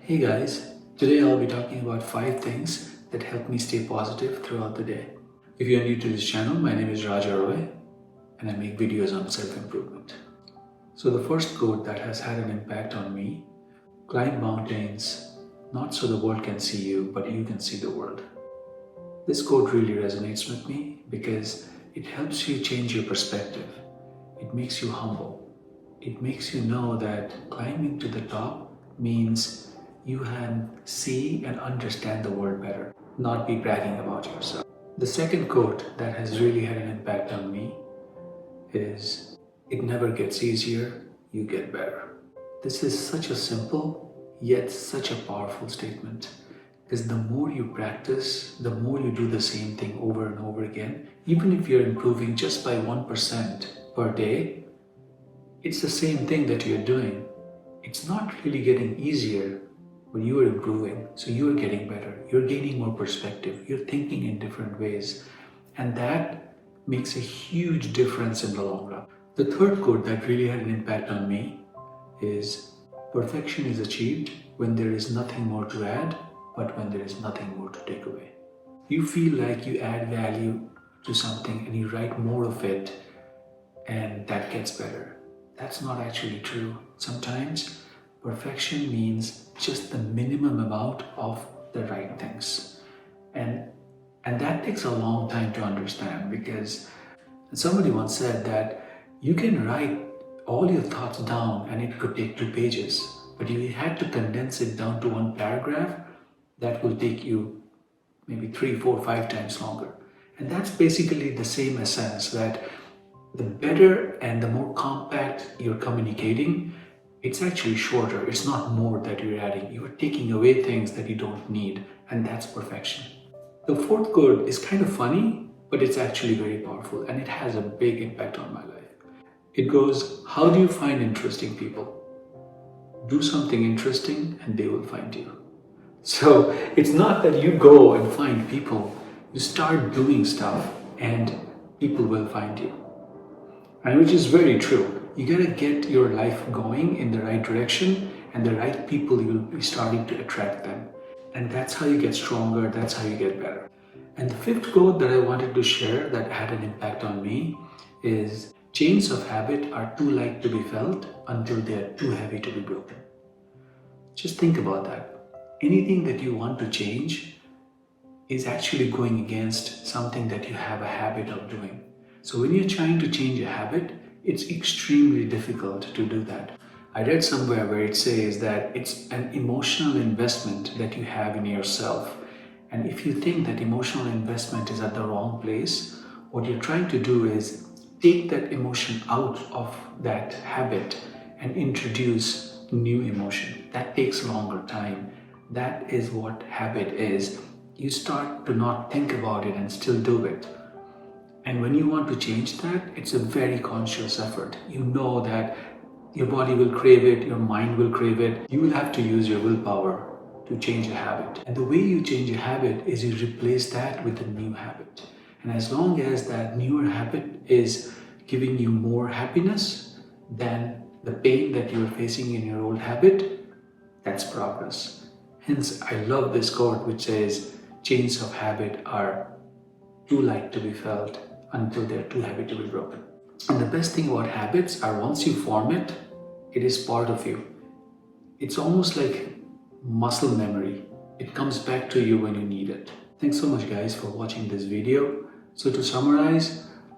Hey guys, today I'll be talking about 5 things that help me stay positive throughout the day. If you're new to this channel, my name is Raja Roy and I make videos on self-improvement. So the first quote that has had an impact on me: climb mountains, not so the world can see you, but you can see the world. This quote really resonates with me because it helps you change your perspective. It makes you humble. It makes you know that climbing to the top means you can see and understand the world better, not be bragging about yourself. The second quote that has really had an impact on me is, "It never gets easier, you get better." This is such a simple yet such a powerful statement, because the more you practice, the more you do the same thing over and over again, even if you're improving just by 1% per day, it's the same thing that you're doing. It's not really getting easier, but you are improving, so you are getting better, you're gaining more perspective, you're thinking in different ways, and that makes a huge difference in the long run. The third quote that really had an impact on me is, "Perfection is achieved when there is nothing more to add, but when there is nothing more to take away." You feel like you add value to something and you write more of it, and that gets better. That's not actually true. Sometimes perfection means just the minimum amount of the right things. And that takes a long time to understand, because somebody once said that you can write all your thoughts down and it could take 2 pages, but if you had to condense it down to 1 paragraph, that will take you maybe 3, 4, 5 times longer. And that's basically the same essence, that the better and the more compact you're communicating, it's actually shorter. It's not more that you're adding. You're taking away things that you don't need, and that's perfection. The fourth quote is kind of funny, but it's actually very powerful, and it has a big impact on my life. It goes, "How do you find interesting people? Do something interesting and they will find you." So it's not that you go and find people. You start doing stuff and people will find you. And which is very true. You gotta get your life going in the right direction, and the right people, you will be starting to attract them. And that's how you get stronger, that's how you get better. And the fifth quote that I wanted to share that had an impact on me is, "Chains of habit are too light to be felt until they are too heavy to be broken." Just think about that. Anything that you want to change is actually going against something that you have a habit of doing. So when you're trying to change a habit, it's extremely difficult to do that. I read somewhere where it says that it's an emotional investment that you have in yourself. And if you think that emotional investment is at the wrong place, what you're trying to do is take that emotion out of that habit and introduce new emotion. That takes longer time. That is what habit is. You start to not think about it and still do it. And when you want to change that, it's a very conscious effort. You know that your body will crave it, your mind will crave it. You will have to use your willpower to change a habit. And the way you change a habit is you replace that with a new habit. And as long as that newer habit is giving you more happiness than the pain that you are facing in your old habit, that's progress. Hence, I love this quote which says, "Chains of habit are too light to be felt until they're too heavy to be broken." And the best thing about habits are, once you form it, it is part of you. It's almost like muscle memory. It comes back to you when you need it. Thanks so much guys for watching this video. So to summarize,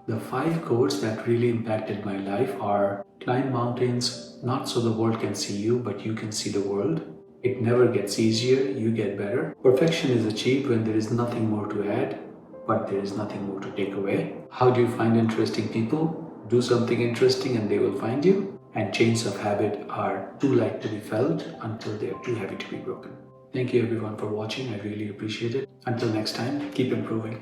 the 5 quotes that really impacted my life are: climb mountains, not so the world can see you, but you can see the world. It never gets easier, you get better. Perfection is achieved when there is nothing more to add, but there is nothing more to take away. How do you find interesting people? Do something interesting and they will find you. And chains of habit are too light to be felt until they are too heavy to be broken. Thank you everyone for watching. I really appreciate it. Until next time, keep improving.